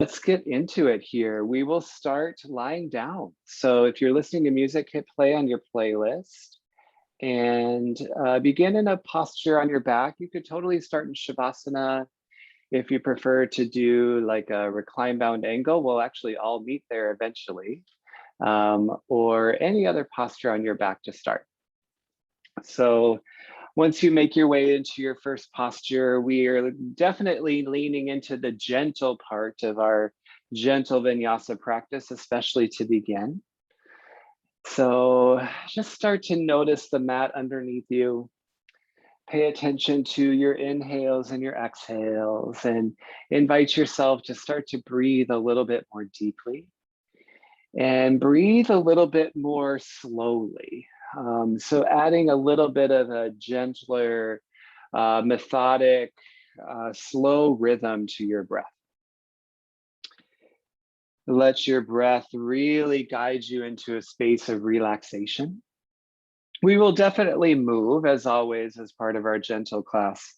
Let's get into it here. We will start lying down. So if you're listening to music, hit play on your playlist and begin in a posture on your back. You could totally start in Shavasana. If you prefer to do like a recline bound angle, we'll actually all meet there eventually, or any other posture on your back to start. So once you make your way into your first posture, we are definitely leaning into the gentle part of our gentle vinyasa practice, especially to begin. So just start to notice the mat underneath you. Pay attention to your inhales and your exhales, and invite yourself to start to breathe a little bit more deeply and breathe a little bit more slowly. So adding a little bit of a gentler, methodic, slow rhythm to your breath. Let your breath really guide you into a space of relaxation. We will definitely move, as always, as part of our gentle class,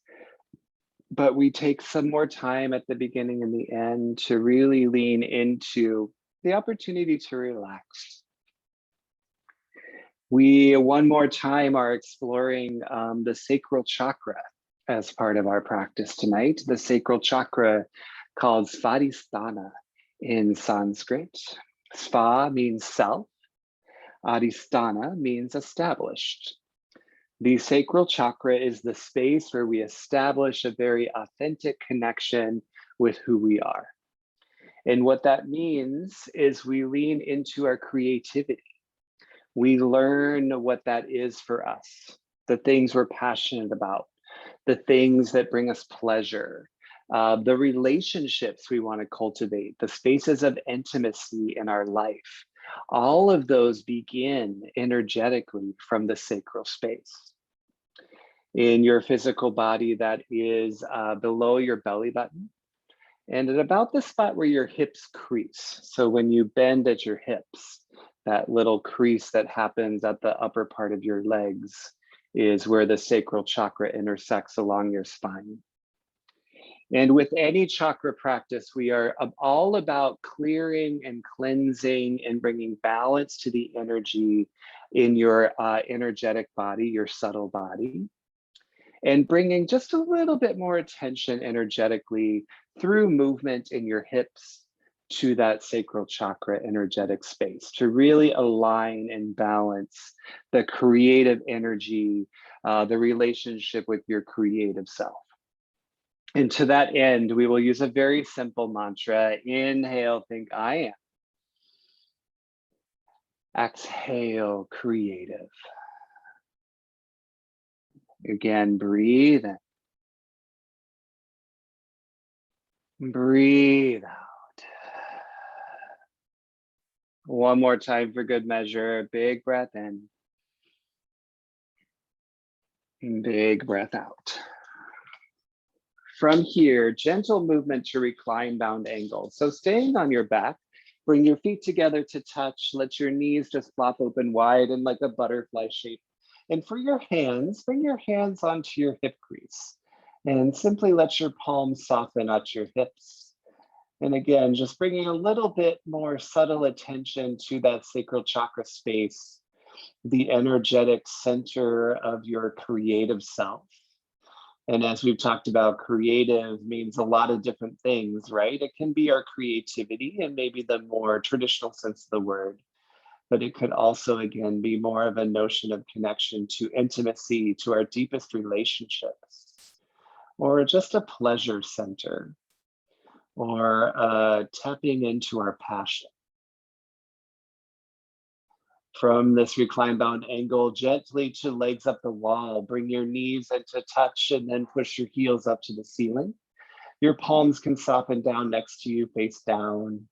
but we take some more time at the beginning and the end to really lean into the opportunity to relax. We, one more time, are exploring the Sacral Chakra as part of our practice tonight. The Sacral Chakra, called Svadhisthana in Sanskrit. Sva means self. Adhisthana means established. The Sacral Chakra is the space where we establish a very authentic connection with who we are. And what that means is we lean into our creativity. We learn what that is for us, the things we're passionate about, the things that bring us pleasure, the relationships we want to cultivate, the spaces of intimacy in our life. All of those begin energetically from the sacral space. In your physical body, that is below your belly button and at about the spot where your hips crease. So when you bend at your hips, that little crease that happens at the upper part of your legs is where the sacral chakra intersects along your spine. And with any chakra practice, we are all about clearing and cleansing and bringing balance to the energy in your energetic body, your subtle body, and bringing just a little bit more attention energetically through movement in your hips to that sacral chakra energetic space to really align and balance the creative energy, the relationship with your creative self. And to that end, we will use a very simple mantra. Inhale, think I am. Exhale, creative. Again, breathe in. Breathe out. One more time for good measure. Big breath in. Big breath out. From here, gentle movement to recline bound angle. So staying on your back, bring your feet together to touch. Let your knees just flop open wide in like a butterfly shape. And for your hands, bring your hands onto your hip crease and simply let your palms soften at your hips. And again, just bringing a little bit more subtle attention to that sacral chakra space, the energetic center of your creative self. And as we've talked about, creative means a lot of different things, right? It can be our creativity and maybe the more traditional sense of the word, but it could also, again, be more of a notion of connection to intimacy, to our deepest relationships, or just a pleasure center, or tapping into our passion. From this recline bound angle, gently to legs up the wall, bring your knees into touch and then push your heels up to the ceiling. Your palms can soften down next to you, face down.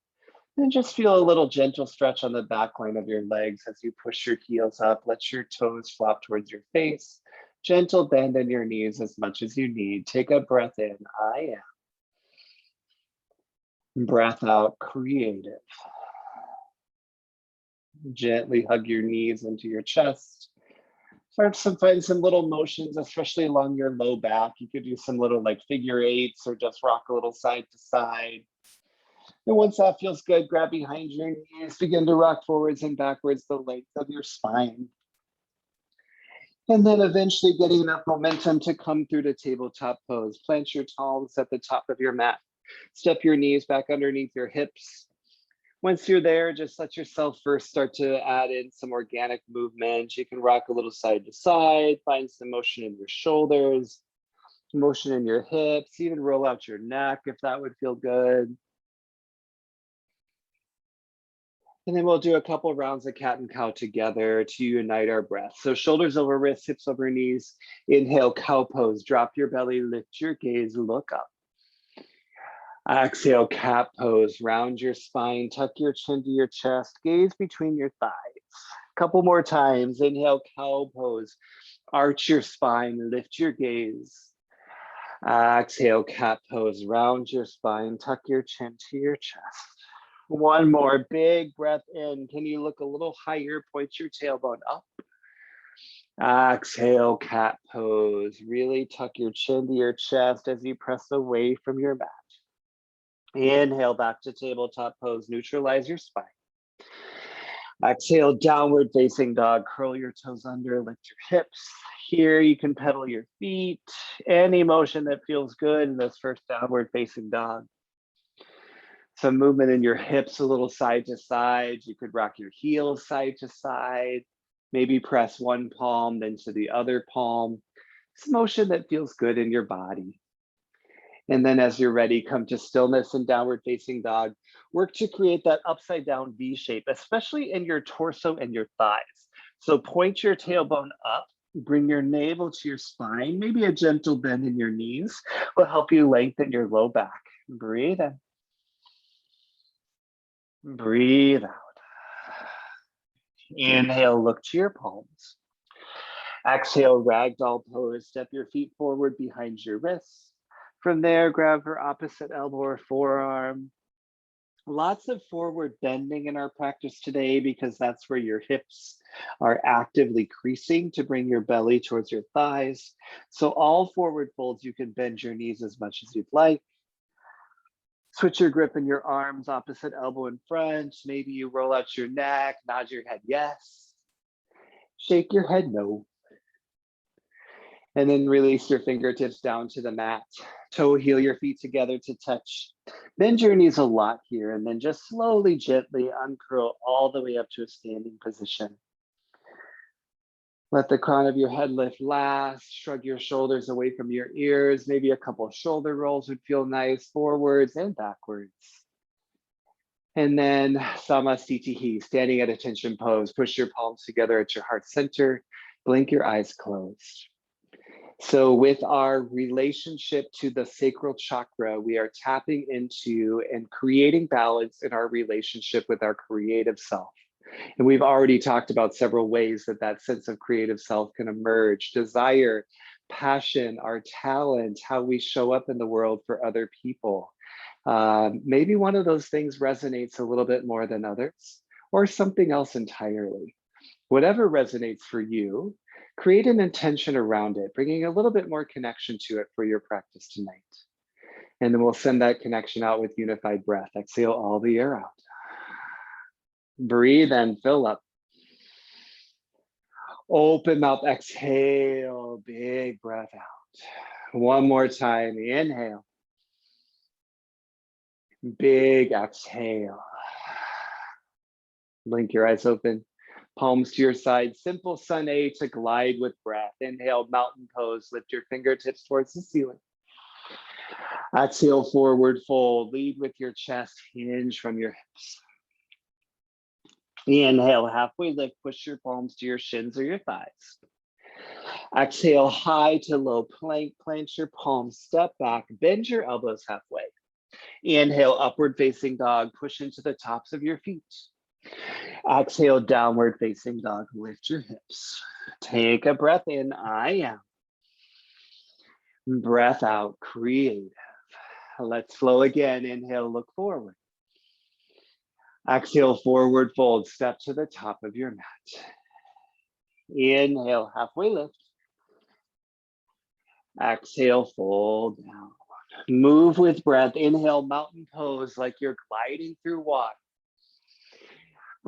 And just feel a little gentle stretch on the back line of your legs as you push your heels up. Let your toes flop towards your face. Gentle bend in your knees as much as you need. Take a breath in, I am. Breath out, creative. Gently hug your knees into your chest. Start to find some little motions, especially along your low back. You could do some little like figure eights or just rock a little side to side. And once that feels good, grab behind your knees, begin to rock forwards and backwards the length of your spine. And then eventually getting enough momentum to come through to tabletop pose. Plant your palms at the top of your mat. Step your knees back underneath your hips. Once you're there, just let yourself first start to add in some organic movement. You can rock a little side to side, find some motion in your shoulders, motion in your hips, even roll out your neck if that would feel good. And then we'll do a couple rounds of cat and cow together to unite our breath. So shoulders over wrists, hips over knees. Inhale, cow pose. Drop your belly, lift your gaze, look up. Exhale, cat pose. Round your spine, tuck your chin to your chest, gaze between your thighs. Couple more times. Inhale, cow pose. Arch your spine, lift your gaze. Exhale, cat pose. Round your spine, tuck your chin to your chest. One more big breath in. Can you look a little higher? Point your tailbone up. Exhale, cat pose. Really tuck your chin to your chest as you press away from your mat. Inhale back to tabletop pose. Neutralize your spine. Exhale, downward facing dog. Curl your toes under, lift your hips. Here you can pedal your feet. Any motion that feels good in this first downward facing dog. Some movement in your hips, a little side to side. You could rock your heels side to side. Maybe press one palm, then to the other palm. It's motion that feels good in your body. And then as you're ready, come to stillness and downward facing dog. Work to create that upside down V shape, especially in your torso and your thighs. So point your tailbone up, bring your navel to your spine. Maybe a gentle bend in your knees will help you lengthen your low back. Breathe in. Breathe out. Inhale, look to your palms. Exhale, ragdoll pose. Step your feet forward behind your wrists. From there, grab your opposite elbow or forearm. Lots of forward bending in our practice today because that's where your hips are actively creasing to bring your belly towards your thighs. So all forward folds, you can bend your knees as much as you'd like. Switch your grip in your arms, opposite elbow in front. Maybe you roll out your neck, nod your head yes. Shake your head no. And then release your fingertips down to the mat. Toe heel your feet together to touch. Bend your knees a lot here and then just slowly, gently uncurl all the way up to a standing position. Let the crown of your head lift last. Shrug your shoulders away from your ears. Maybe a couple of shoulder rolls would feel nice, forwards and backwards. And then Samasthiti, standing at attention pose. Push your palms together at your heart center. Blink your eyes closed. So with our relationship to the sacral chakra, we are tapping into and creating balance in our relationship with our creative self. And we've already talked about several ways that that sense of creative self can emerge: desire, passion, our talent, how we show up in the world for other people. Maybe one of those things resonates a little bit more than others, or something else entirely. Whatever resonates for you, create an intention around it, bringing a little bit more connection to it for your practice tonight. And then we'll send that connection out with unified breath. Exhale all the air out. Breathe in, fill up. Open mouth, exhale, big breath out. One more time, inhale. Big exhale. Blink your eyes open. Palms to your side, simple sun A to glide with breath. Inhale, mountain pose, lift your fingertips towards the ceiling. Exhale, forward fold, lead with your chest, hinge from your hips. Inhale, halfway lift, push your palms to your shins or your thighs. Exhale, high to low plank, plant your palms, step back, bend your elbows halfway. Inhale, upward facing dog, push into the tops of your feet. Exhale, downward facing dog, lift your hips. Take a breath in, I am. Breath out, creative. Let's flow again. Inhale, look forward. Exhale, forward fold, step to the top of your mat. Inhale, halfway lift. Exhale, fold down. Move with breath. Inhale, mountain pose like you're gliding through water.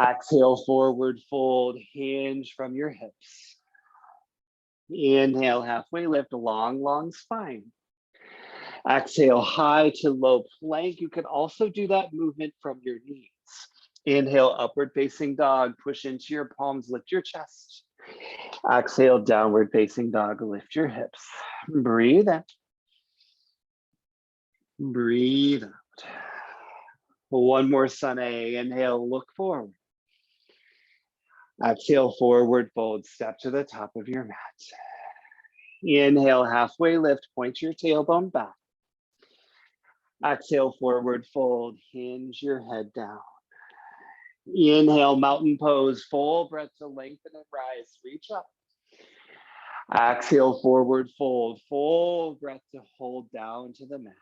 Exhale, forward fold, hinge from your hips. Inhale, halfway lift, long, long spine. Exhale, high to low plank. You can also do that movement from your knees. Inhale, upward facing dog, push into your palms, lift your chest. Exhale, downward facing dog, lift your hips. Breathe in. Breathe out. One more sun A. Inhale, look forward. Exhale, forward fold, step to the top of your mat. Inhale, halfway lift, point your tailbone back. Exhale, forward fold, hinge your head down. Inhale, mountain pose, full breath to lengthen and rise, reach up. Exhale, forward fold, full breath to hold down to the mat.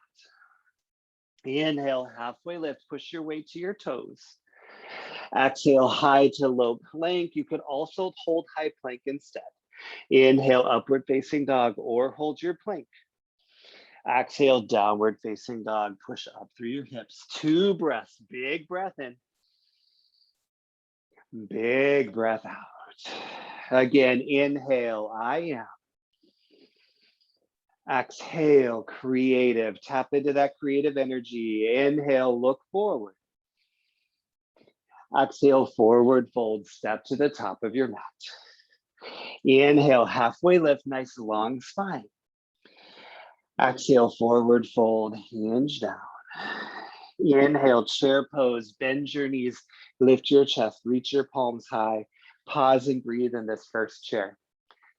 Inhale, halfway lift, push your way to your toes. Exhale, high to low plank. You could also hold high plank instead. Inhale, upward facing dog or hold your plank. Exhale, downward facing dog, push up through your hips. 2 breaths, big breath in. Big breath out. Again, inhale, I am. Exhale, creative. Tap into that creative energy. Inhale, look forward. Exhale, forward fold, step to the top of your mat. Inhale, halfway lift, nice long spine. Exhale, forward fold, hinge down. Inhale, chair pose, bend your knees, lift your chest, reach your palms high. Pause and breathe in this first chair.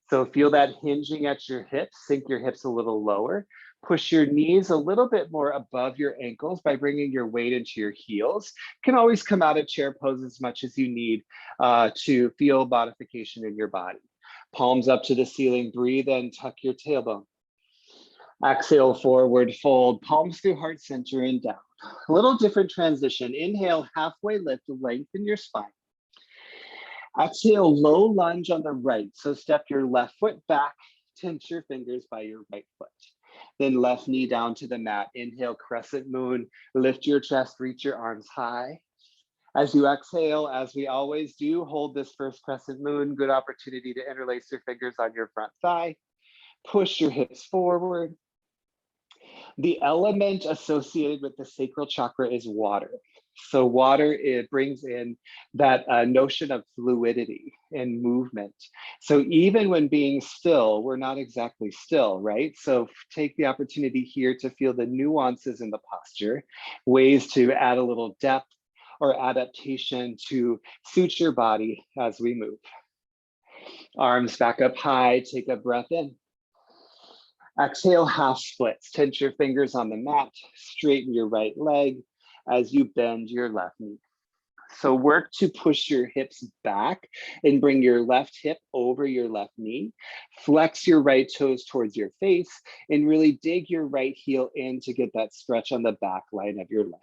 So feel that hinging at your hips, sink your hips a little lower. Push your knees a little bit more above your ankles by bringing your weight into your heels. You can always come out of chair pose as much as you need to feel modification in your body. Palms up to the ceiling, breathe in, tuck your tailbone. Exhale, forward fold, palms through heart center and down. A little different transition. Inhale, halfway lift, lengthen your spine. Exhale, low lunge on the right. So step your left foot back, tense your fingers by your right foot. Then left knee down to the mat. Inhale, crescent moon, lift your chest, reach your arms high. As you exhale, as we always do, hold this first crescent moon. Good opportunity to interlace your fingers on your front thigh. Push your hips forward. The element associated with the sacral chakra is water. So water, it brings in that notion of fluidity and movement. So even when being still, we're not exactly still, right? So take the opportunity here to feel the nuances in the posture, ways to add a little depth or adaptation to suit your body as we move. Arms back up high, take a breath in. Exhale, half splits. Tense your fingers on the mat, straighten your right leg as you bend your left knee. So work to push your hips back and bring your left hip over your left knee. Flex your right toes towards your face and really dig your right heel in to get that stretch on the back line of your leg.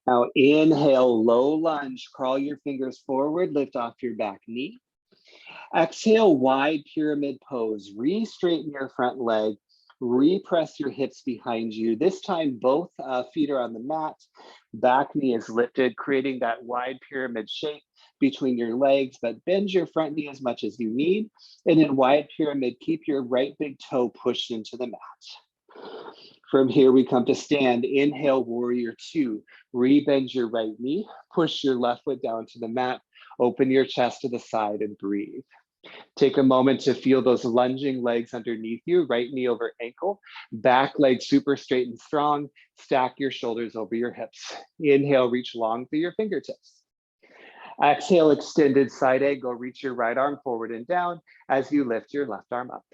Now inhale, low lunge, crawl your fingers forward, lift off your back knee. Exhale, wide pyramid pose. Re-straighten your front leg. Repress your hips behind you. This time, both feet are on the mat. Back knee is lifted, creating that wide pyramid shape between your legs, but bend your front knee as much as you need. And in wide pyramid, keep your right big toe pushed into the mat. From here, we come to stand. Inhale, warrior 2. Rebend your right knee. Push your left foot down to the mat. Open your chest to the side and breathe. Take a moment to feel those lunging legs underneath you, right knee over ankle, back leg super straight and strong. Stack your shoulders over your hips. Inhale, reach long through your fingertips. Exhale, extended side angle. Reach your right arm forward and down as you lift your left arm up.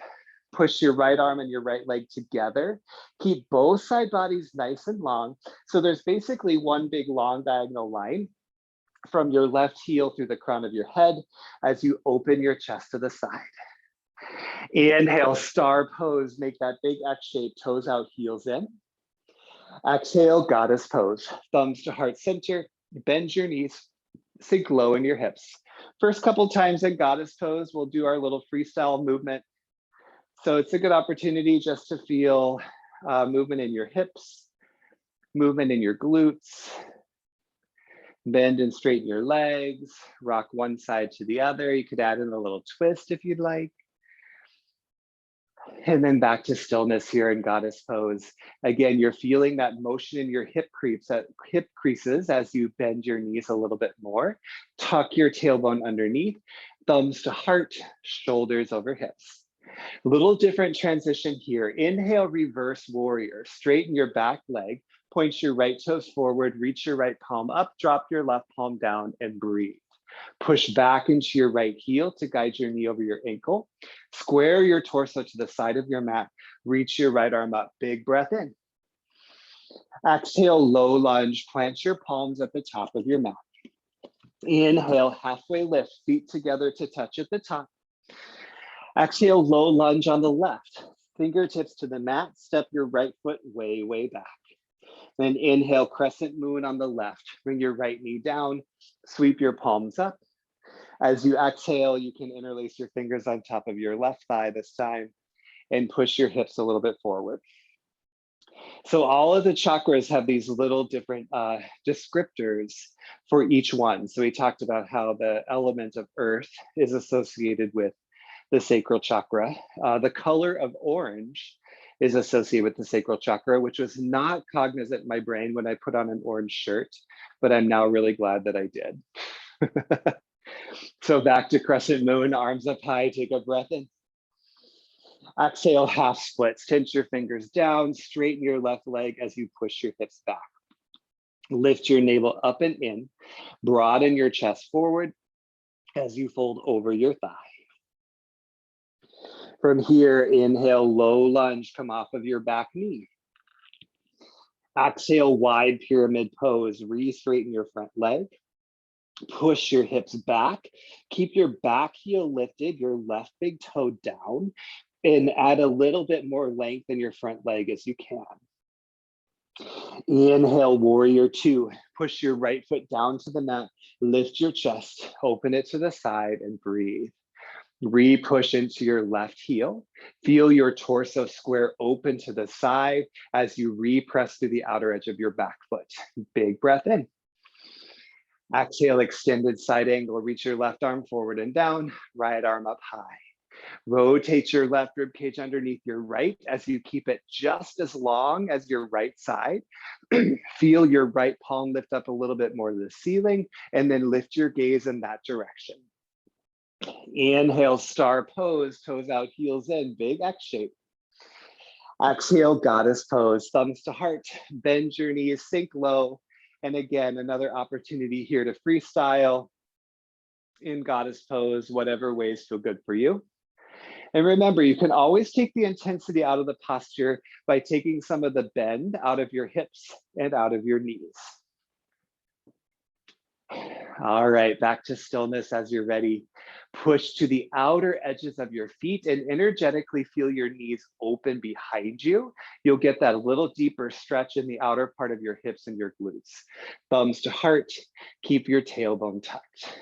Push your right arm and your right leg together. Keep both side bodies nice and long. So there's basically one big long diagonal line from your left heel through the crown of your head as you open your chest to the side. Inhale, star pose. Make that big X shape, toes out, heels in. Exhale, goddess pose. Thumbs to heart center. Bend your knees. Sink low in your hips. First couple times in goddess pose, we'll do our little freestyle movement. So it's a good opportunity just to feel movement in your hips, movement in your glutes. Bend and straighten your legs, rock one side to the other. You could add in a little twist if you'd like. And then back to stillness here in goddess pose. Again, you're feeling that motion in your hip creases as you bend your knees a little bit more. Tuck your tailbone underneath, thumbs to heart, shoulders over hips. Little different transition here. Inhale, reverse warrior. Straighten your back leg, point your right toes forward, reach your right palm up, drop your left palm down and breathe. Push back into your right heel to guide your knee over your ankle. Square your torso to the side of your mat. Reach your right arm up. Big breath in. Exhale, low lunge. Plant your palms at the top of your mat. Inhale, halfway lift. Feet together to touch at the top. Exhale, low lunge on the left. Fingertips to the mat. Step your right foot way, way back. Then inhale, crescent moon on the left. Bring your right knee down, sweep your palms up. As you exhale, you can interlace your fingers on top of your left thigh this time and push your hips a little bit forward. So all of the chakras have these little different descriptors for each one. So we talked about how the element of earth is associated with the sacral chakra. The color of orange is associated with the sacral chakra, which was not cognizant in my brain when I put on an orange shirt, but I'm now really glad that I did. So back to crescent moon, arms up high, take a breath in. Exhale, half splits, tense your fingers down, straighten your left leg as you push your hips back. Lift your navel up and in, broaden your chest forward as you fold over your thigh. From here, inhale, low lunge, come off of your back knee. Exhale, wide pyramid pose, re-straighten your front leg. Push your hips back. Keep your back heel lifted, your left big toe down, and add a little bit more length in your front leg as you can. Inhale, warrior two. Push your right foot down to the mat, lift your chest, open it to the side and breathe. Re-push into your left heel. Feel your torso square open to the side as you re-press through the outer edge of your back foot. Big breath in. Exhale, extended side angle. Reach your left arm forward and down, right arm up high. Rotate your left rib cage underneath your right as you keep it just as long as your right side. Feel your right palm lift up a little bit more to the ceiling and then lift your gaze in that direction. Inhale, star pose, toes out, heels in, big X shape. Exhale, goddess pose, thumbs to heart, bend your knees, sink low. And again, another opportunity here to freestyle in goddess pose, whatever ways feel good for you. And remember, you can always take the intensity out of the posture by taking some of the bend out of your hips and out of your knees. All right, back to stillness as you're ready. Push to the outer edges of your feet and energetically feel your knees open behind you. You'll get that little deeper stretch in the outer part of your hips and your glutes. Thumbs to heart, keep your tailbone tucked.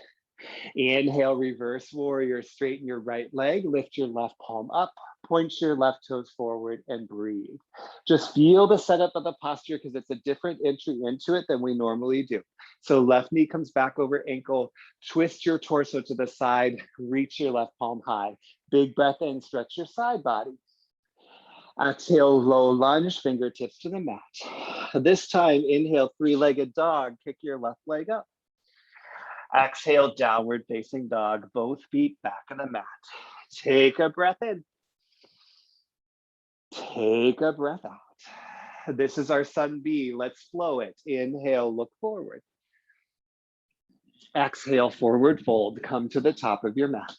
Inhale, reverse warrior, straighten your right leg, lift your left palm up, point your left toes forward and breathe. Just feel the setup of the posture because it's a different entry into it than we normally do. So left knee comes back over ankle, twist your torso to the side, reach your left palm high. Big breath in, stretch your side body. Exhale, low lunge, fingertips to the mat. This time, inhale, three-legged dog, kick your left leg up. Exhale, downward facing dog, both feet back on the mat. Take a breath in. Take a breath out. This is our sun B. Let's flow it. Inhale, look forward. Exhale, forward fold. Come to the top of your mat.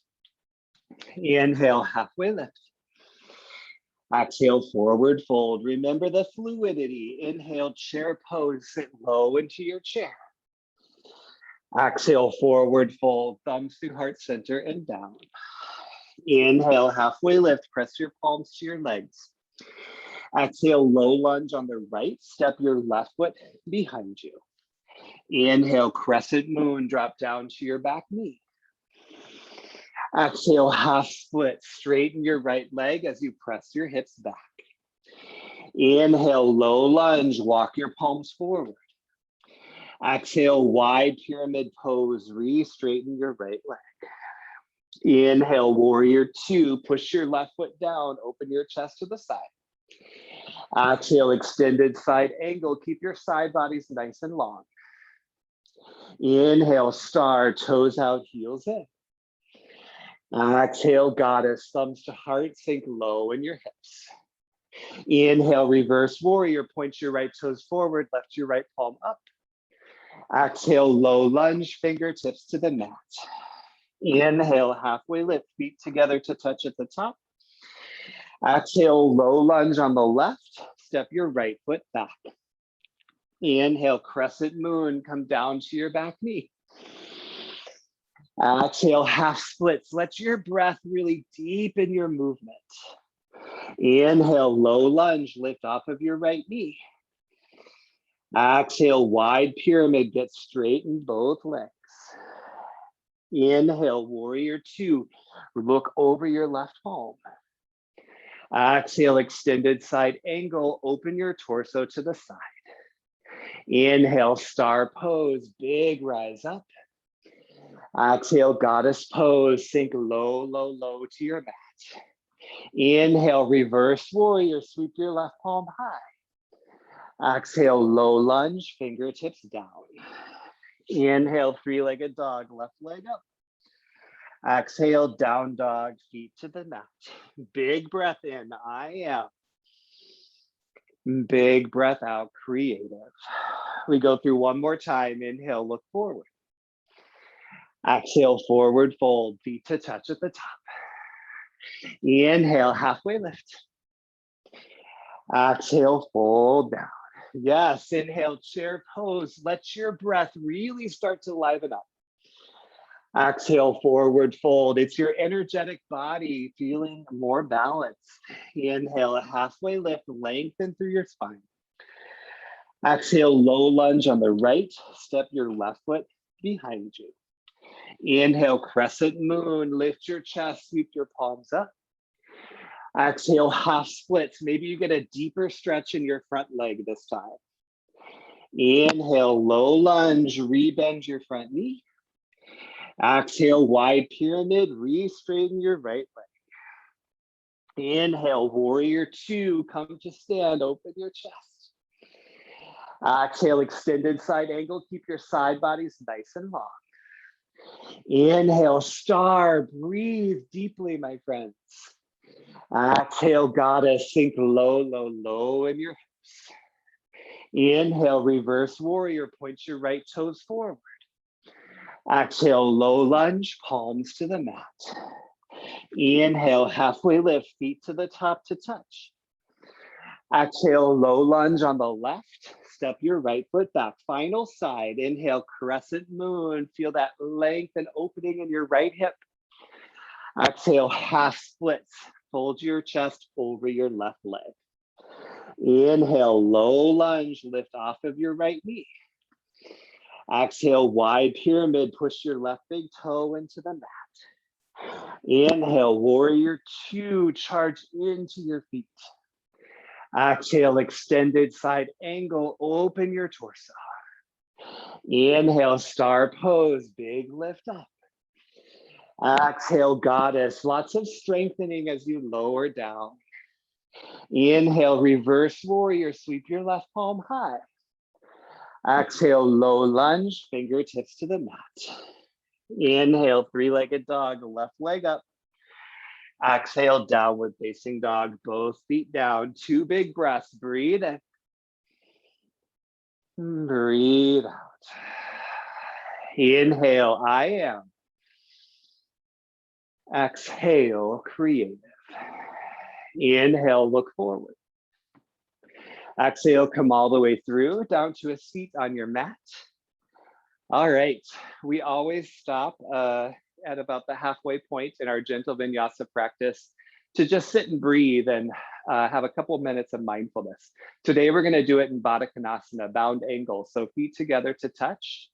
Inhale, halfway lift. Exhale, forward fold. Remember the fluidity. Inhale, chair pose. Sit low into your chair. Exhale, forward fold, thumbs through heart center and down. Inhale, halfway lift, press your palms to your legs. Exhale, low lunge on the right, step your left foot behind you. Inhale, crescent moon, drop down to your back knee. Exhale, half split, straighten your right leg as you press your hips back. Inhale, low lunge, walk your palms forward. Exhale, wide pyramid pose, re-straighten your right leg. Inhale, warrior two, push your left foot down, open your chest to the side. Exhale, extended side angle, keep your side bodies nice and long. Inhale, star, toes out, heels in. Exhale, goddess, thumbs to heart, sink low in your hips. Inhale, reverse warrior, point your right toes forward, lift your right palm up. Exhale, low lunge, fingertips to the mat. Inhale, halfway lift, feet together to touch at the top. Exhale, low lunge on the left, step your right foot back. Inhale, crescent moon, come down to your back knee. Exhale, half splits. Let your breath really deepen your movement. Inhale, low lunge, lift off of your right knee. Exhale, wide pyramid, get straight in both legs. Inhale, warrior two, look over your left palm. Exhale, extended side angle, open your torso to the side. Inhale, star pose, big rise up. Exhale, goddess pose, sink low, low, low to your mat. Inhale, reverse warrior, sweep your left palm high. Exhale, low lunge, fingertips down. Inhale, three-legged dog, left leg up. Exhale, down dog, feet to the mat. Big breath in, I am. Big breath out, creative. We go through one more time. Inhale, look forward. Exhale, forward fold, feet to touch at the top. Inhale, halfway lift. Exhale, fold down. Yes, inhale, chair pose. Let your breath really start to liven up. Exhale, forward fold. It's your energetic body feeling more balanced. Inhale, a halfway lift, lengthen through your spine. Exhale, low lunge on the right. Step your left foot behind you. Inhale, crescent moon. Lift your chest, sweep your palms up. Exhale, half splits. Maybe you get a deeper stretch in your front leg this time. Inhale, low lunge, rebend your front knee. Exhale, wide pyramid, re-straighten your right leg. Inhale, warrior two, come to stand, open your chest. Exhale, extended side angle, keep your side bodies nice and long. Inhale, star, breathe deeply, my friends. Exhale, goddess, sink low, low, low in your hips. Inhale, reverse warrior, point your right toes forward. Exhale, low lunge, palms to the mat. Inhale, halfway lift, feet to the top to touch. Exhale, low lunge on the left, step your right foot back. Final side, inhale, crescent moon, feel that length and opening in your right hip. Exhale, half splits. Fold your chest over your left leg. Inhale, low lunge, lift off of your right knee. Exhale, wide pyramid, push your left big toe into the mat. Inhale, warrior two, charge into your feet. Exhale, extended side angle, open your torso. Inhale, star pose, big lift up. Exhale, goddess, lots of strengthening as you lower down. Inhale, reverse warrior, sweep your left palm high. Exhale, low lunge, fingertips to the mat. Inhale, three-legged dog, left leg up. Exhale, downward facing dog, both feet down. Two big breaths, breathe in. Breathe out. Inhale, I am. Exhale, creative. Inhale, look forward. Exhale, come all the way through, down to a seat on your mat. All right, we always stop at about the halfway point in our gentle vinyasa practice to just sit and breathe and have a couple of minutes of mindfulness. Today, we're gonna do it in Badaknasana, bound angle. So feet together to touch.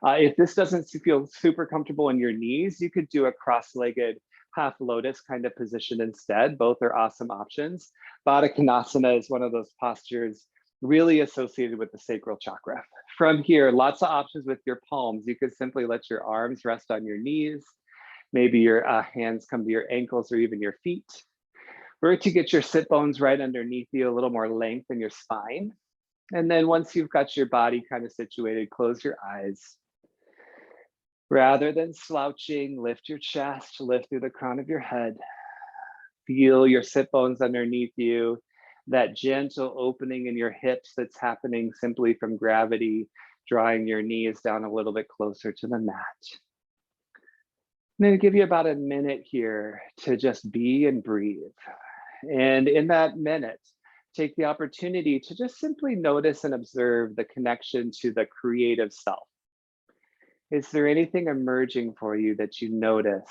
If this doesn't feel super comfortable in your knees, you could do a cross-legged half lotus kind of position instead. Both are awesome options. Badaknasana is one of those postures really associated with the sacral chakra. From here, lots of options with your palms. You could simply let your arms rest on your knees. Maybe your hands come to your ankles or even your feet. Work to get your sit bones right underneath you, a little more length in your spine. And then once you've got your body kind of situated, close your eyes. Rather than slouching, lift your chest, lift through the crown of your head. Feel your sit bones underneath you, that gentle opening in your hips that's happening simply from gravity, drawing your knees down a little bit closer to the mat. I'm going to give you about a minute here to just be and breathe. And in that minute, take the opportunity to just simply notice and observe the connection to the creative self. Is there anything emerging for you that you notice,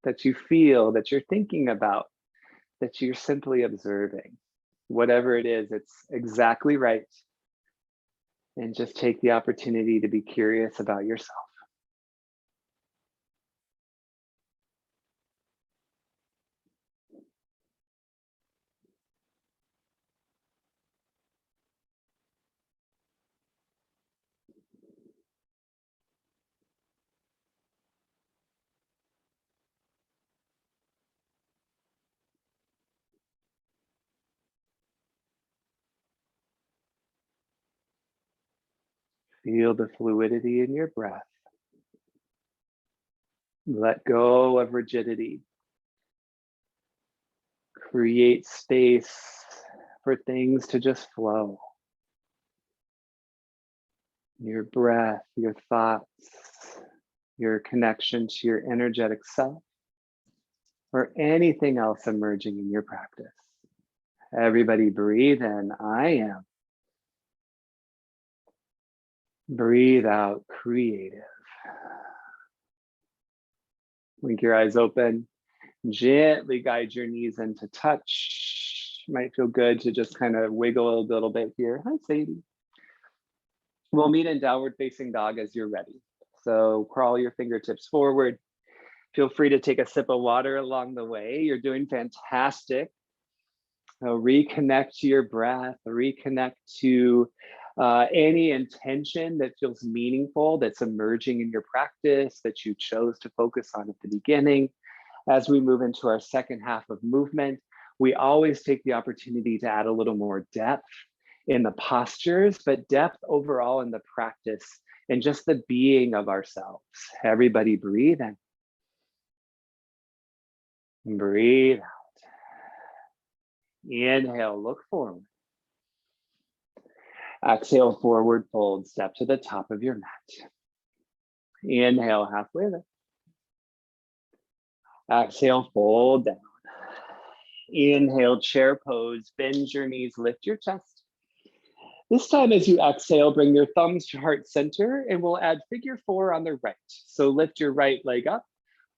that you feel, that you're thinking about, that you're simply observing? Whatever it is, it's exactly right. And just take the opportunity to be curious about yourself. Feel the fluidity in your breath. Let go of rigidity. Create space for things to just flow. Your breath, your thoughts, your connection to your energetic self, or anything else emerging in your practice. Everybody breathe in, I am. Breathe out, creative. Blink your eyes open. Gently guide your knees into touch. Might feel good to just kind of wiggle a little bit here. Hi, Sadie. We'll meet in downward facing dog as you're ready. So crawl your fingertips forward. Feel free to take a sip of water along the way. You're doing fantastic. Reconnect to your breath, reconnect to any intention that feels meaningful, that's emerging in your practice, that you chose to focus on at the beginning. As we move into our second half of movement, we always take the opportunity to add a little more depth in the postures, but depth overall in the practice and just the being of ourselves. Everybody breathe in. Breathe out. Inhale, look forward. Exhale, forward fold, step to the top of your mat. Inhale, halfway lift. Exhale, fold down. Inhale, chair pose, bend your knees, lift your chest. This time as you exhale, bring your thumbs to heart center and we'll add figure 4 on the right. So lift your right leg up,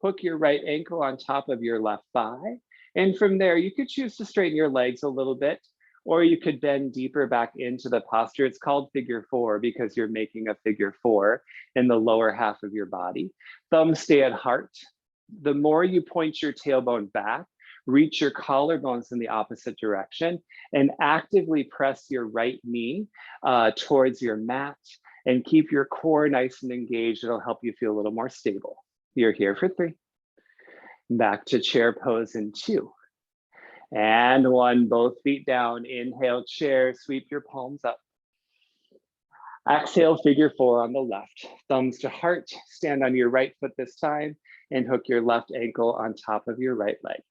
hook your right ankle on top of your left thigh. And from there, you could choose to straighten your legs a little bit, or you could bend deeper back into the posture. It's called figure 4 because you're making a figure 4 in the lower half of your body. Thumbs stay at heart. The more you point your tailbone back, reach your collarbones in the opposite direction and actively press your right knee towards your mat and keep your core nice and engaged. It'll help you feel a little more stable. You're here for 3. Back to chair pose in 2. And 1, both feet down. Inhale, chair, sweep your palms up. Exhale, figure 4 on the left. Thumbs to heart, stand on your right foot this time and hook your left ankle on top of your right leg.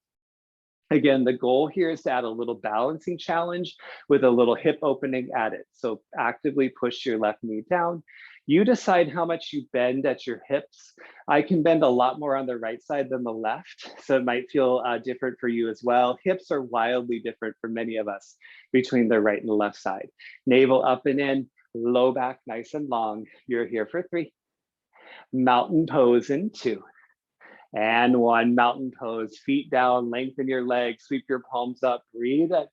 Again, the goal here is to add a little balancing challenge with a little hip opening at it. So actively push your left knee down. You decide how much you bend at your hips. I can bend a lot more on the right side than the left, so it might feel different for you as well. Hips are wildly different for many of us between the right and the left side. Navel up and in, low back nice and long. You're here for 3. Mountain pose in 2. And 1, mountain pose, feet down, lengthen your legs, sweep your palms up, breathe in.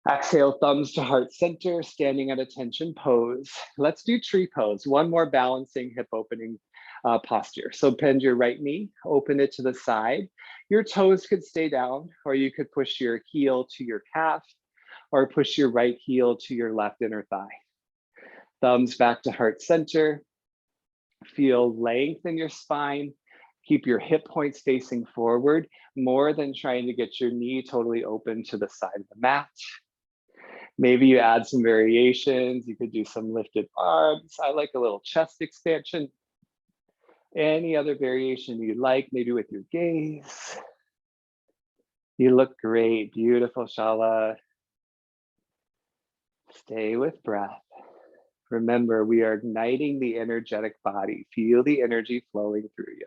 Exhale, thumbs to heart center, standing at attention pose. Let's do tree pose. 1 more balancing hip opening posture. So bend your right knee, open it to the side. Your toes could stay down, or you could push your heel to your calf, or push your right heel to your left inner thigh. Thumbs back to heart center. Feel length in your spine. Keep your hip points facing forward, more than trying to get your knee totally open to the side of the mat. Maybe you add some variations. You could do some lifted arms. I like a little chest expansion. Any other variation you like, maybe with your gaze. You look great, beautiful, Shala. Stay with breath. Remember, we are igniting the energetic body. Feel the energy flowing through you.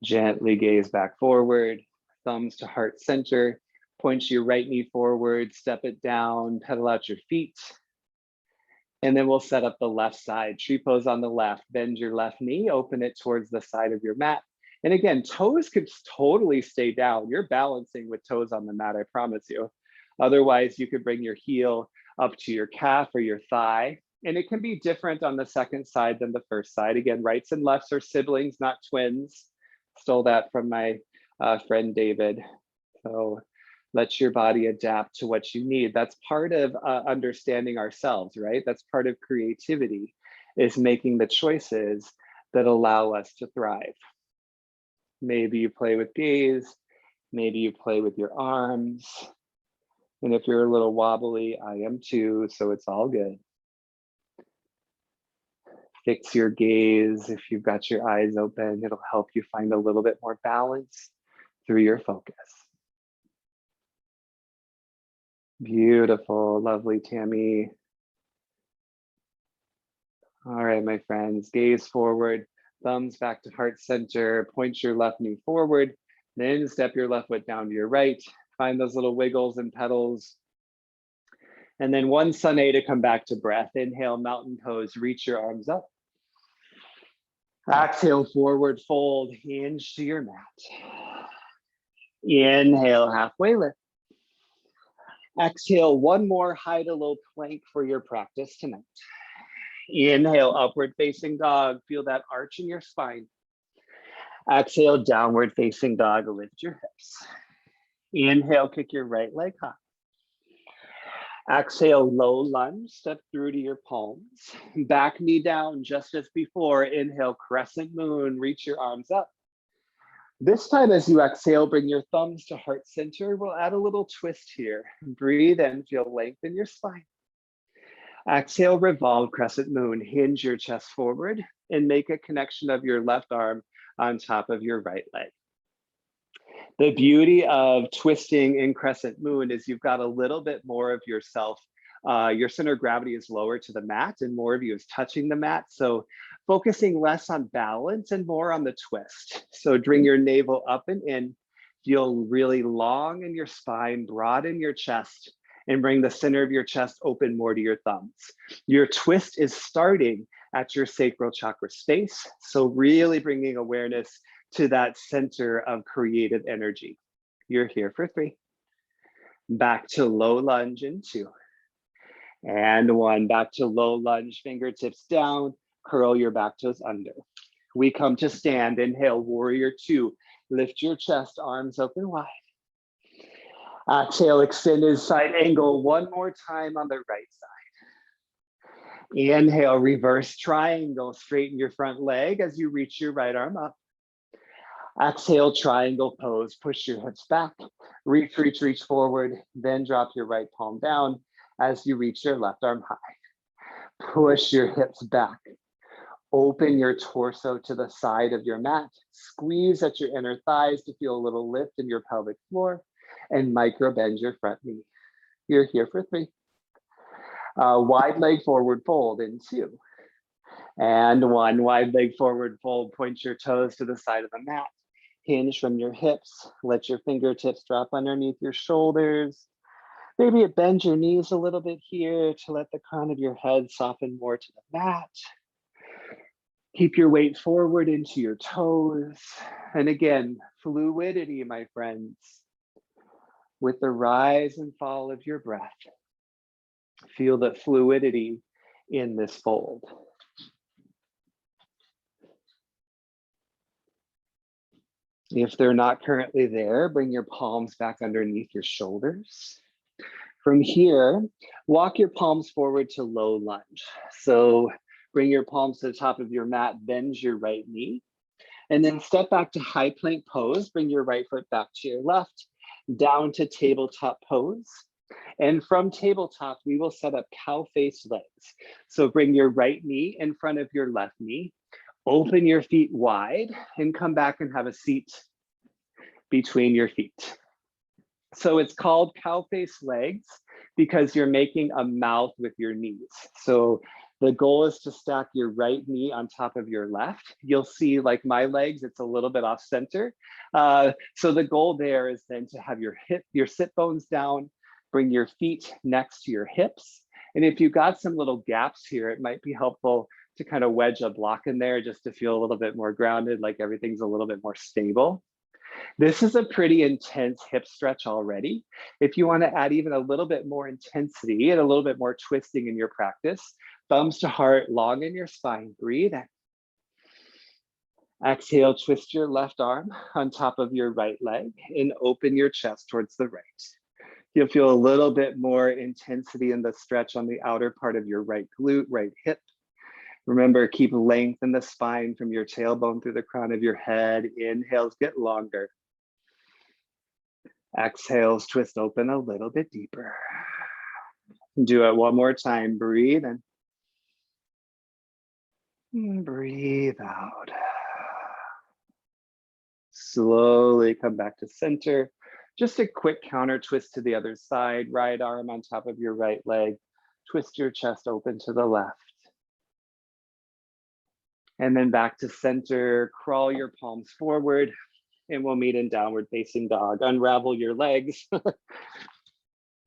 Gently gaze back forward, thumbs to heart center. Point your right knee forward, step it down, pedal out your feet. And then we'll set up the left side. Tree pose on the left, bend your left knee, open it towards the side of your mat. And again, toes could totally stay down. You're balancing with toes on the mat, I promise you. Otherwise, you could bring your heel up to your calf or your thigh. And it can be different on the second side than the first side. Again, rights and lefts are siblings, not twins. Stole that from my friend David. So let your body adapt to what you need. That's part of understanding ourselves, right? That's part of creativity, is making the choices that allow us to thrive. Maybe you play with gaze, maybe you play with your arms. And if you're a little wobbly, I am too, so it's all good. Fix your gaze. If you've got your eyes open, it'll help you find a little bit more balance through your focus. Beautiful, lovely, Tammy. All right, my friends, gaze forward, thumbs back to heart center, point your left knee forward, then step your left foot down to your right. Find those little wiggles and pedals. And then one sun A to come back to breath. Inhale, mountain pose, reach your arms up. Exhale, forward fold, hinge to your mat. Inhale, halfway lift. Exhale, one more high to low plank for your practice tonight. Inhale, upward facing dog. Feel that arch in your spine. Exhale, downward facing dog. Lift your hips. Inhale, kick your right leg high. Exhale, low lunge. Step through to your palms. Back knee down just as before. Inhale, crescent moon. Reach your arms up. This time as you exhale, bring your thumbs to heart center. We'll add a little twist here. Breathe in, feel length in your spine. Exhale, revolve crescent moon. Hinge your chest forward and make a connection of your left arm on top of your right leg. The beauty of twisting in crescent moon is you've got a little bit more of yourself. Your center of gravity is lower to the mat and more of you is touching the mat. So focusing less on balance and more on the twist. So bring your navel up and in. Feel really long in your spine, broad in your chest, and bring the center of your chest open more to your thumbs. Your twist is starting at your sacral chakra space. So really bringing awareness to that center of creative energy. You're here for 3. Back to low lunge in 2. And 1, back to low lunge, fingertips down, curl your back toes under. We come to stand, inhale, warrior 2. Lift your chest, arms open wide. Exhale, extended side angle. One more time on the right side. Inhale, reverse triangle. Straighten your front leg as you reach your right arm up. Exhale, triangle pose. Push your hips back. Reach, reach, reach forward. Then drop your right palm down as you reach your left arm high. Push your hips back. Open your torso to the side of your mat. Squeeze at your inner thighs to feel a little lift in your pelvic floor. And micro bend your front knee. You're here for 3. Wide leg forward fold in 2. And 1, wide leg forward fold. Point your toes to the side of the mat. Hinge from your hips. Let your fingertips drop underneath your shoulders. Maybe bend your knees a little bit here to let the crown of your head soften more to the mat. Keep your weight forward into your toes. And again, fluidity, my friends. With the rise and fall of your breath, feel the fluidity in this fold. If they're not currently there, bring your palms back underneath your shoulders. From here, walk your palms forward to low lunge. So bring your palms to the top of your mat, bend your right knee, and then step back to high plank pose. Bring your right foot back to your left, down to tabletop pose. And from tabletop, we will set up cow face legs. So bring your right knee in front of your left knee, open your feet wide, and come back and have a seat between your feet. So it's called cow face legs because you're making a mouth with your knees. So the goal is to stack your right knee on top of your left. You'll see, like my legs, it's a little bit off center. So the goal there is then to have your sit bones down, bring your feet next to your hips. And if you've got some little gaps here, it might be helpful to kind of wedge a block in there just to feel a little bit more grounded, like everything's a little bit more stable. This is a pretty intense hip stretch already. If you want to add even a little bit more intensity and a little bit more twisting in your practice, thumbs to heart, long in your spine, breathe in. Exhale, twist your left arm on top of your right leg and open your chest towards the right. You'll feel a little bit more intensity in the stretch on the outer part of your right glute, right hip. Remember, keep length in the spine from your tailbone through the crown of your head. Inhales get longer. Exhales, twist open a little bit deeper. Do it one more time. Breathe in. Breathe out. Slowly come back to center. Just a quick counter twist to the other side. Right arm on top of your right leg. Twist your chest open to the left. And then back to center. Crawl your palms forward. And we'll meet in downward facing dog. Unravel your legs.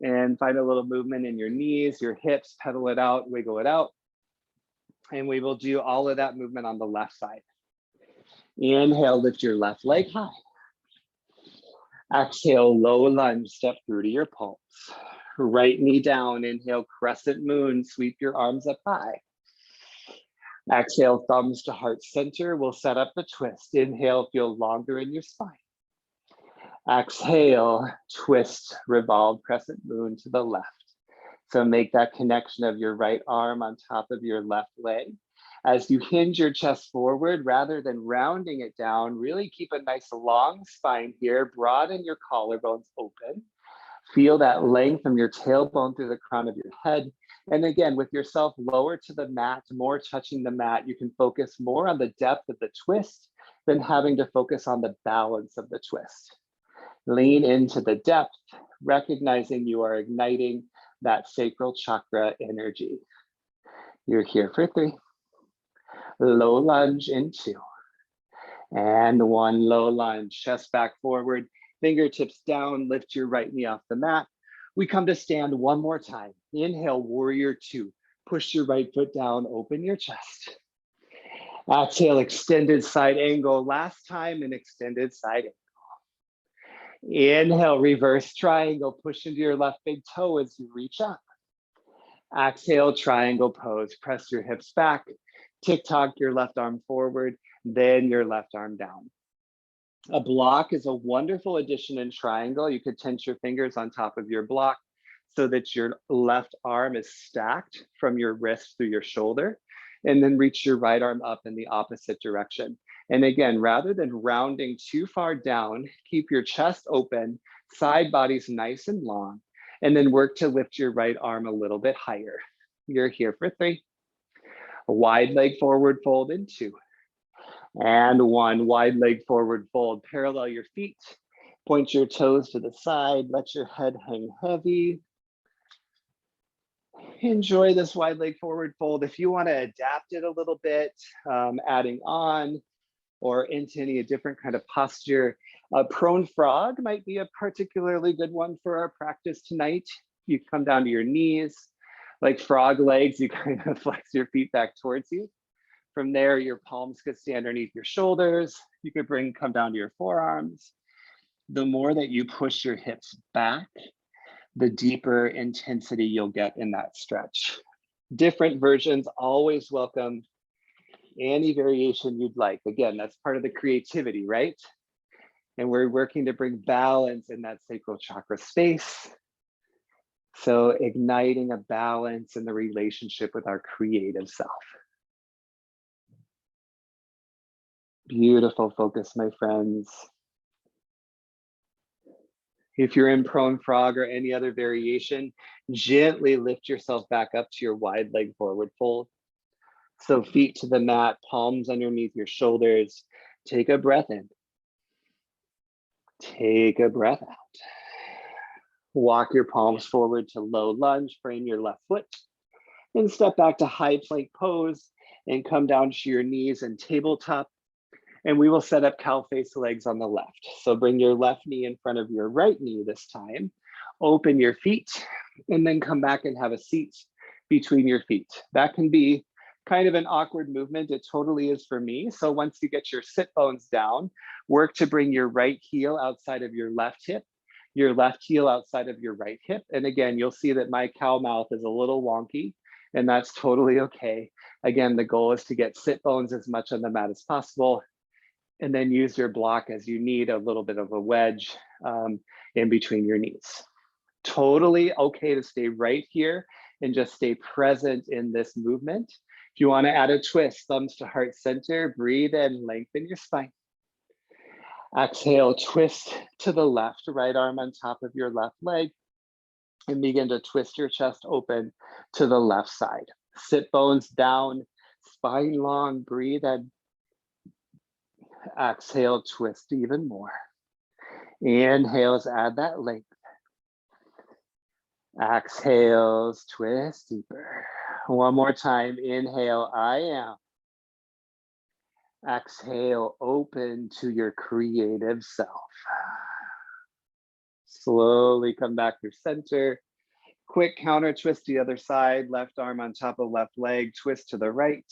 And find a little movement in your knees, your hips. Pedal it out, wiggle it out. And we will do all of that movement on the left side. Inhale, lift your left leg high. Exhale, low lunge, step through to your palms. Right knee down, inhale, crescent moon, sweep your arms up high. Exhale, thumbs to heart center. We'll set up the twist. Inhale, feel longer in your spine. Exhale, twist, revolve, crescent moon to the left. So make that connection of your right arm on top of your left leg. As you hinge your chest forward, rather than rounding it down, really keep a nice long spine here. Broaden your collarbones open. Feel that length from your tailbone through the crown of your head. And again, with yourself lower to the mat, more touching the mat, you can focus more on the depth of the twist than having to focus on the balance of the twist. Lean into the depth, recognizing you are igniting that sacral chakra energy. You're here for 3. Low lunge in 2. And 1 low lunge, chest back forward, fingertips down, lift your right knee off the mat. We come to stand one more time. Inhale, warrior 2. Push your right foot down, open your chest. Exhale, extended side angle. Last time, an extended side angle. Inhale, reverse triangle. Push into your left big toe as you reach up. Exhale, triangle pose. Press your hips back. Tick-tock your left arm forward, then your left arm down. A block is a wonderful addition in triangle. You could tense your fingers on top of your block so that your left arm is stacked from your wrist through your shoulder, and then reach your right arm up in the opposite direction. And again, rather than rounding too far down, keep your chest open, side bodies nice and long, and then work to lift your right arm a little bit higher. You're here for 3. A wide leg forward fold in 2. And 1 wide leg forward fold. Parallel your feet. Point your toes to the side. Let your head hang heavy. Enjoy this wide leg forward fold. If you want to adapt it a little bit, adding on or into any different kind of posture, a prone frog might be a particularly good one for our practice tonight. You come down to your knees. Like frog legs, you kind of flex your feet back towards you. From there, your palms could stay underneath your shoulders. You could come down to your forearms. The more that you push your hips back, the deeper intensity you'll get in that stretch. Different versions, always welcome any variation you'd like. Again, that's part of the creativity, right? And we're working to bring balance in that sacral chakra space. So igniting a balance in the relationship with our creative self. Beautiful focus, my friends. If you're in prone frog or any other variation, gently lift yourself back up to your wide leg forward fold. So feet to the mat, palms underneath your shoulders. Take a breath in. Take a breath out. Walk your palms forward to low lunge, frame your left foot, and step back to high plank pose and come down to your knees and tabletop. And we will set up cow face legs on the left. So bring your left knee in front of your right knee this time. Open your feet and then come back and have a seat between your feet. That can be kind of an awkward movement. It totally is for me. So once you get your sit bones down, work to bring your right heel outside of your left hip, your left heel outside of your right hip. And again, you'll see that my cow mouth is a little wonky, and that's totally okay. Again, the goal is to get sit bones as much on the mat as possible, and then use your block as you need, a little bit of a wedge in between your knees. Totally okay to stay right here and just stay present in this movement. If you want to add a twist, thumbs to heart center, breathe in, lengthen your spine. Exhale, twist to the left, right arm on top of your left leg, and begin to twist your chest open to the left side. Sit bones down, spine long, breathe in. Exhale, twist even more. Inhales, add that length. Exhales, twist deeper. One more time, inhale, I am. Exhale, open to your creative self. Slowly come back to center. Quick counter twist to the other side, left arm on top of left leg, twist to the right.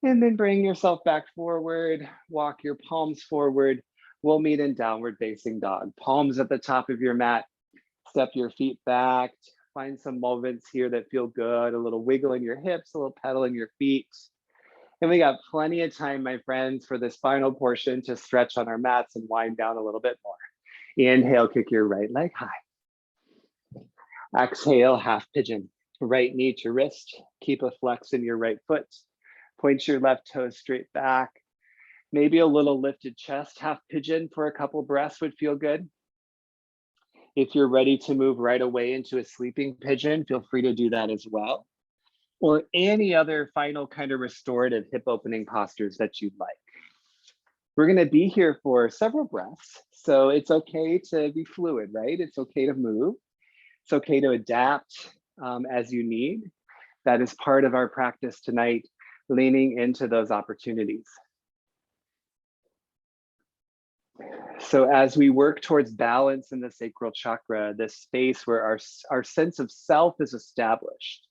And then bring yourself back forward, walk your palms forward. We'll meet in downward facing dog. Palms at the top of your mat, step your feet back, find some movements here that feel good, a little wiggle in your hips, a little pedal in your feet. And we got plenty of time, my friends, for this final portion to stretch on our mats and wind down a little bit more. Inhale, kick your right leg high. Exhale, half pigeon. Right knee to wrist. Keep a flex in your right foot. Point your left toes straight back. Maybe a little lifted chest, half pigeon for a couple breaths would feel good. If you're ready to move right away into a sleeping pigeon, feel free to do that as well. Or any other final kind of restorative hip opening postures that you'd like. We're going to be here for several breaths, so it's okay to be fluid, right? It's okay to move. It's okay to adapt as you need. That is part of our practice tonight, leaning into those opportunities. So as we work towards balance in the sacral chakra, this space where our sense of self is established,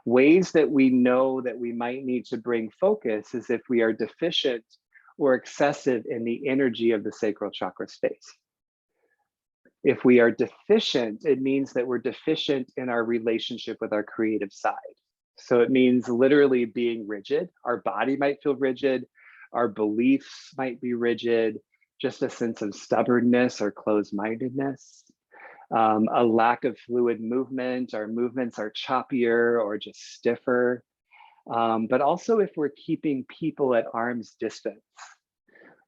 ways that we know that we might need to bring focus is if we are deficient or excessive in the energy of the sacral chakra space. If we are deficient, it means that we're deficient in our relationship with our creative side. So it means literally being rigid. Our body might feel rigid. Our beliefs might be rigid. Just a sense of stubbornness or closed-mindedness. A lack of fluid movement. Our movements are choppier or just stiffer. But also if we're keeping people at arm's distance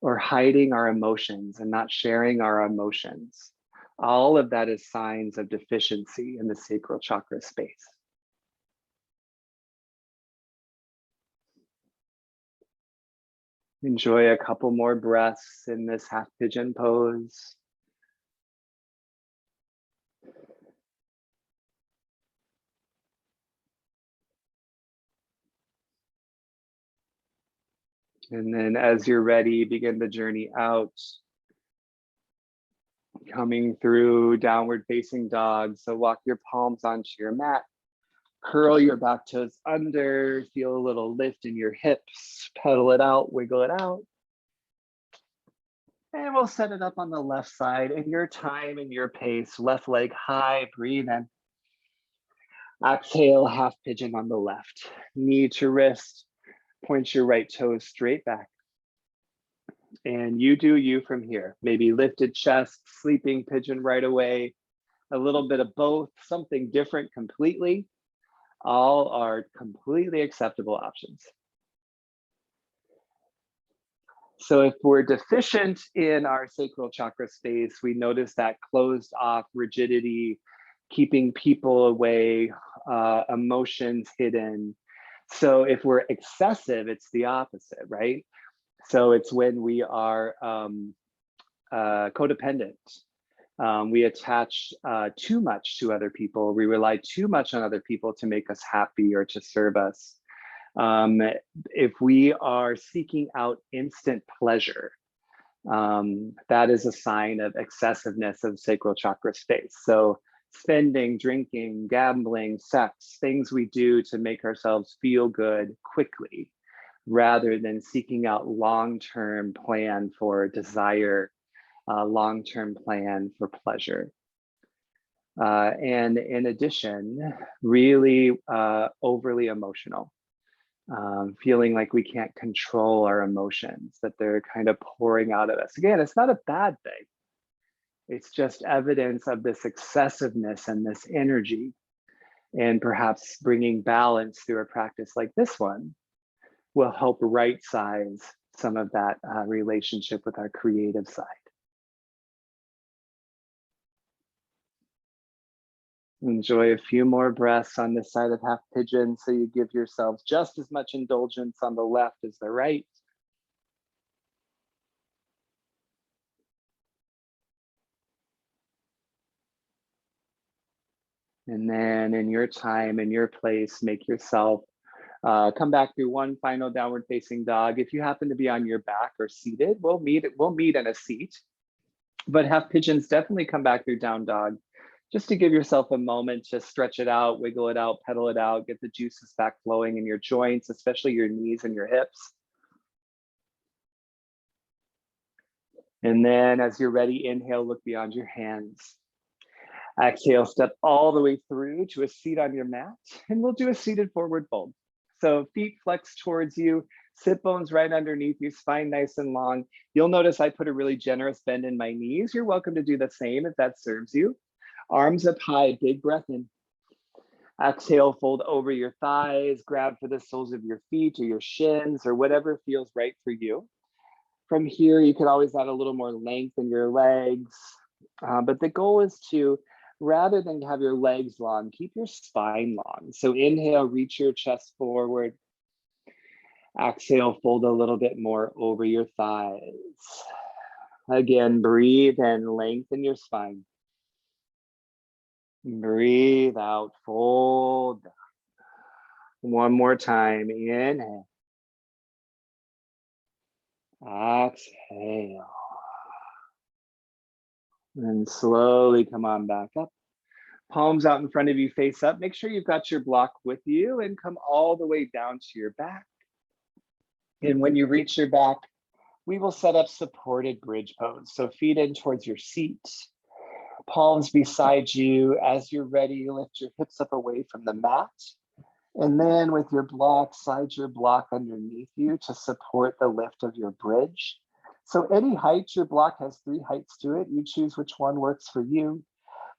or hiding our emotions and not sharing our emotions. All of that is signs of deficiency in the sacral chakra space. Enjoy a couple more breaths in this half pigeon pose. And then as you're ready, begin the journey out. Coming through downward facing dog. So walk your palms onto your mat. Curl your back toes under. Feel a little lift in your hips. Pedal it out, wiggle it out. And we'll set it up on the left side in your time and your pace. Left leg high, breathe in. Exhale, half pigeon on the left. Knee to wrist. Point your right toes straight back. And you do you from here. Maybe lifted chest, sleeping pigeon right away, a little bit of both, something different completely. All are completely acceptable options. So if we're deficient in our sacral chakra space, we notice that closed off rigidity, keeping people away, emotions hidden. So if we're excessive, it's the opposite, right? So it's when we are codependent. We attach too much to other people. We rely too much on other people to make us happy or to serve us. If we are seeking out instant pleasure, that is a sign of excessiveness of sacral chakra space. So spending, drinking, gambling, sex, things we do to make ourselves feel good quickly, rather than seeking out long-term plan for desire, long-term plan for pleasure. And in addition, really overly emotional. Feeling like we can't control our emotions, that they're kind of pouring out of us. Again, it's not a bad thing. It's just evidence of this excessiveness and this energy. And perhaps bringing balance through a practice like this one will help right size some of that relationship with our creative side. Enjoy a few more breaths on this side of half pigeon, so you give yourselves just as much indulgence on the left as the right. And then in your time, in your place, make yourself come back through one final downward facing dog. If you happen to be on your back or seated, we'll meet in a seat. But half pigeons, definitely come back through down dog, just to give yourself a moment to stretch it out, wiggle it out, pedal it out, get the juices back flowing in your joints, especially your knees and your hips. And then as you're ready, inhale, look beyond your hands. Exhale, step all the way through to a seat on your mat, and we'll do a seated forward fold. So feet flex towards you, sit bones right underneath you, spine nice and long. You'll notice I put a really generous bend in my knees. You're welcome to do the same if that serves you. Arms up high, big breath in. Exhale, fold over your thighs, grab for the soles of your feet or your shins or whatever feels right for you. From here, you could always add a little more length in your legs. But the goal is to, rather than have your legs long, keep your spine long. So inhale, reach your chest forward. Exhale, fold a little bit more over your thighs. Again, breathe and lengthen your spine. Breathe out, fold. One more time, inhale. Exhale. And slowly come on back up. Palms out in front of you, face up. Make sure you've got your block with you and come all the way down to your back. And when you reach your back, we will set up supported bridge pose. So feet in towards your seat, palms beside you. As you're ready, lift your hips up away from the mat. And then with your block, slide your block underneath you to support the lift of your bridge. So any height, your block has 3 heights to it. You choose which one works for you.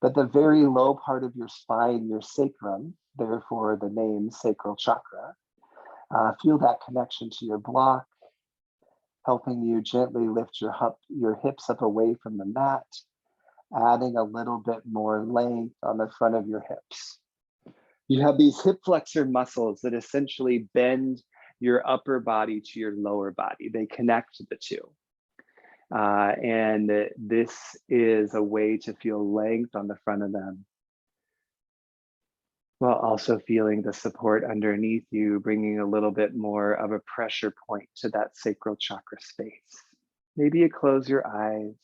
But the very low part of your spine, your sacrum, therefore the name Sacral Chakra, feel that connection to your block, helping you gently lift your hips up away from the mat, adding a little bit more length on the front of your hips. You have these hip flexor muscles that essentially bend your upper body to your lower body. They connect the two. And this is a way to feel length on the front of them, while also feeling the support underneath you, bringing a little bit more of a pressure point to that sacral chakra space. Maybe you close your eyes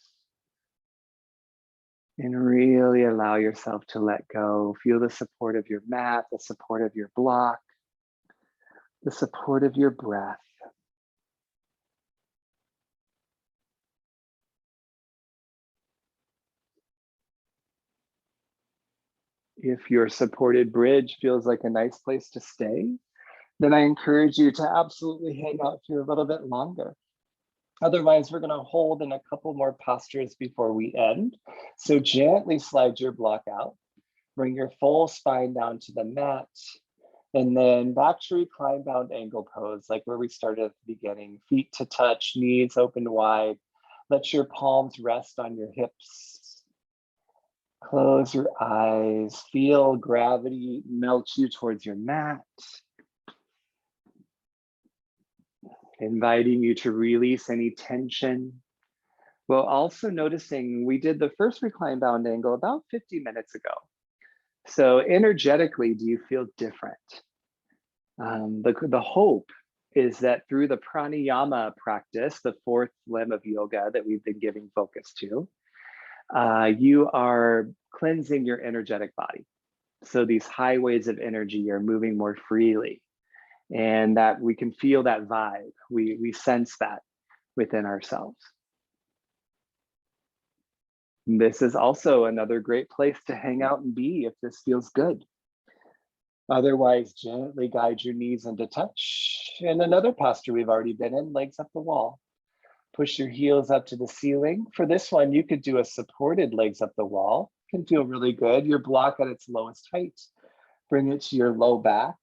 and really allow yourself to let go. Feel the support of your mat, the support of your block, the support of your breath. If your supported bridge feels like a nice place to stay, then I encourage you to absolutely hang out here a little bit longer. Otherwise, we're going to hold in a couple more postures before we end. So gently slide your block out. Bring your full spine down to the mat. And then back to recline bound angle pose, like where we started at the beginning. Feet to touch, knees open wide. Let your palms rest on your hips. Close your eyes. Feel gravity melt you towards your mat. Inviting you to release any tension. Well, also noticing we did the first recline bound angle about 50 minutes ago. So energetically, do you feel different? The hope is that through the pranayama practice, the fourth limb of yoga that we've been giving focus to, you are cleansing your energetic body. So these highways of energy are moving more freely, and that we can feel that vibe. We sense that within ourselves. This is also another great place to hang out and be if this feels good. Otherwise, gently guide your knees into touch. And another posture we've already been in, legs up the wall. Push your heels up to the ceiling. For this one, you could do a supported legs up the wall. Can feel really good. Your block at its lowest height. Bring it to your low back.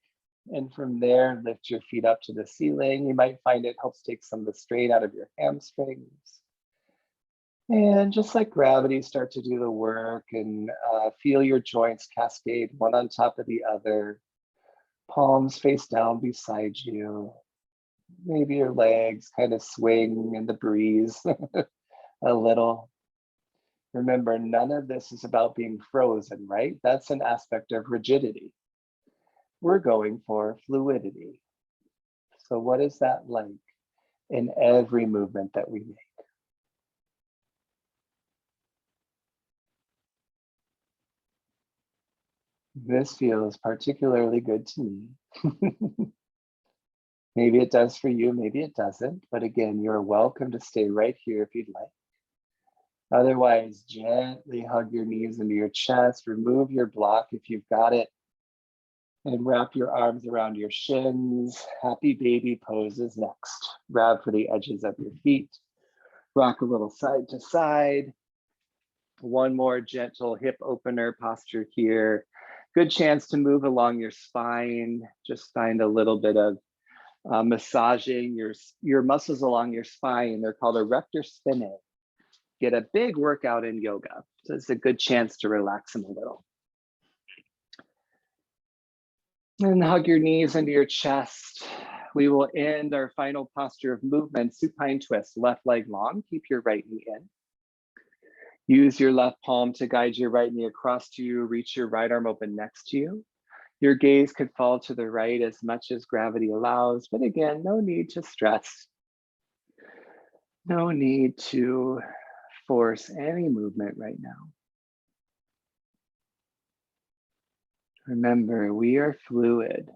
And from there, lift your feet up to the ceiling. You might find it helps take some of the strain out of your hamstrings. And just like gravity, start to do the work and feel your joints cascade one on top of the other. Palms face down beside you. Maybe your legs kind of swing in the breeze a little. Remember, none of this is about being frozen, right? That's an aspect of rigidity. We're going for fluidity. So what is that like in every movement that we make? This feels particularly good to me. Maybe it does for you, maybe it doesn't. But again, you're welcome to stay right here if you'd like. Otherwise, gently hug your knees into your chest, remove your block if you've got it, and wrap your arms around your shins. Happy baby pose is next. Grab for the edges of your feet. Rock a little side to side. One more gentle hip opener posture here. Good chance to move along your spine. Just find a little bit of massaging your muscles along your spine. They're called erector spinae. Get a big workout in yoga. So it's a good chance to relax them a little. And hug your knees into your chest. We will end our final posture of movement, supine twist, left leg long. Keep your right knee in. Use your left palm to guide your right knee across to you. Reach your right arm open next to you. Your gaze could fall to the right as much as gravity allows, but again, no need to stress. No need to force any movement right now. Remember, we are fluid.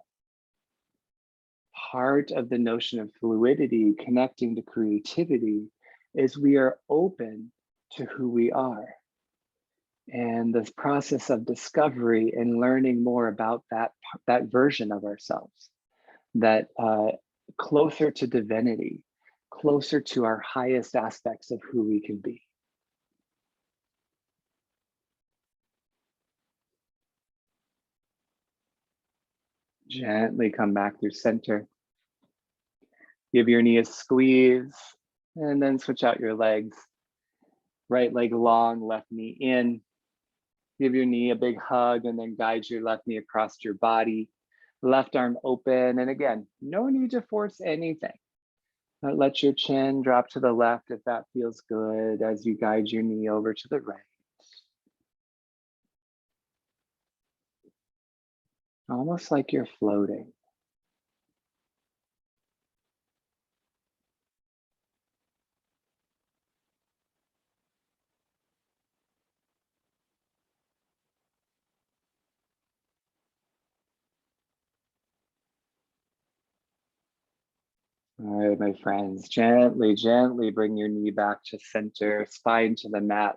Part of the notion of fluidity connecting to creativity is we are open to who we are. And this process of discovery and learning more about that version of ourselves, that closer to divinity, closer to our highest aspects of who we can be. Gently come back through center. Give your knee a squeeze and then switch out your legs. Right leg long, left knee in. Give your knee a big hug and then guide your left knee across your body. Left arm open. And again, no need to force anything. But let your chin drop to the left if that feels good as you guide your knee over to the right. Almost like you're floating. All right, my friends, gently, gently bring your knee back to center, spine to the mat.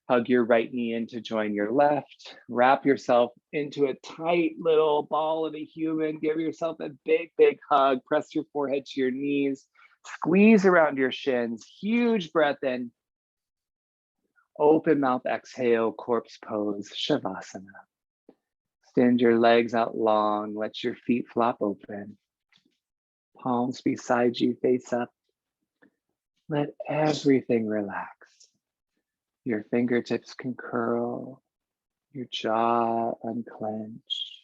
Hug your right knee in to join your left. Wrap yourself into a tight little ball of a human. Give yourself a big, big hug. Press your forehead to your knees. Squeeze around your shins, huge breath in. Open mouth exhale, corpse pose, Shavasana. Extend your legs out long, let your feet flop open. Palms beside you, face up. Let everything relax. Your fingertips can curl, your jaw unclench.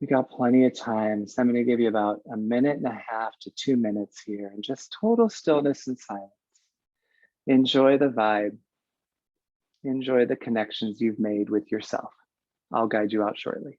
We got plenty of time, so I'm going to give you about 1.5 to 2 minutes here and just total stillness and silence. Enjoy the vibe. Enjoy the connections you've made with yourself. I'll guide you out shortly.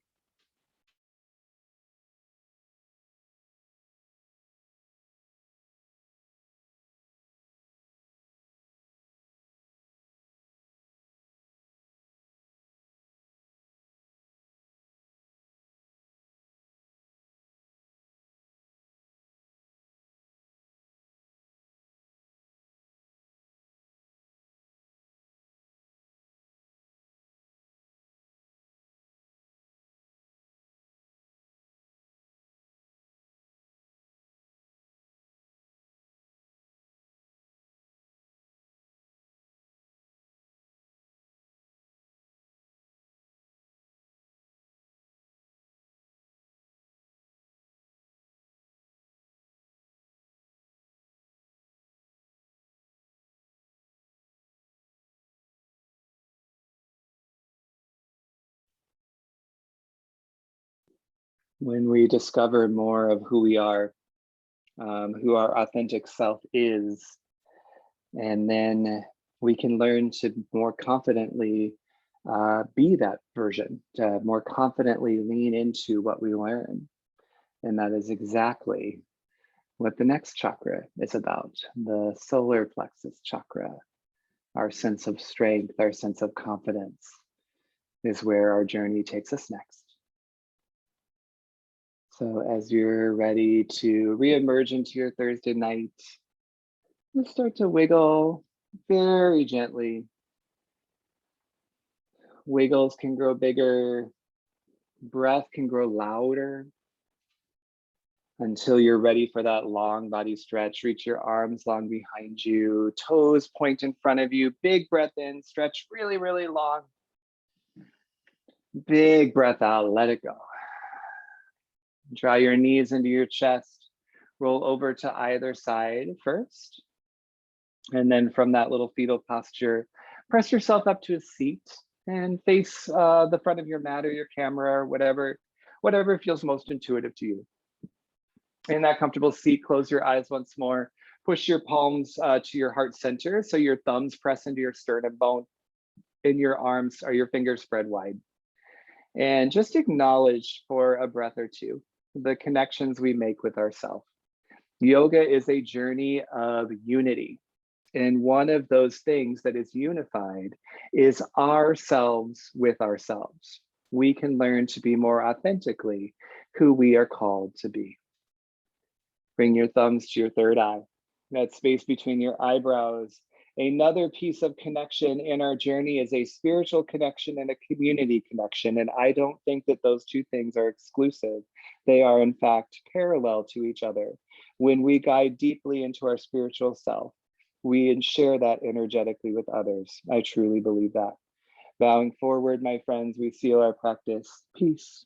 When we discover more of who we are, who our authentic self is, and then we can learn to more confidently be that version, to more confidently lean into what we learn. And that is exactly what the next chakra is about, the solar plexus chakra. Our sense of strength, our sense of confidence is where our journey takes us next. So as you're ready to reemerge into your Thursday night, you start to wiggle very gently. Wiggles can grow bigger, breath can grow louder until you're ready for that long body stretch. Reach your arms long behind you, toes point in front of you, big breath in, stretch really, really long. Big breath out, let it go. Draw your knees into your chest, roll over to either side first. And then from that little fetal posture, press yourself up to a seat and face the front of your mat or your camera or whatever feels most intuitive to you. In that comfortable seat, close your eyes once more. Push your palms to your heart center so your thumbs press into your sternum bone and your arms or your fingers spread wide. And just acknowledge for a breath or two the connections we make with ourselves. Yoga is a journey of unity. And one of those things that is unified is ourselves with ourselves. We can learn to be more authentically who we are called to be. Bring your thumbs to your third eye, that space between your eyebrows. Another piece of connection in our journey is a spiritual connection and a community connection. And I don't think that those two things are exclusive. They are in fact parallel to each other. When we guide deeply into our spiritual self, we share that energetically with others. I truly believe that. Bowing forward, my friends, we seal our practice. Peace.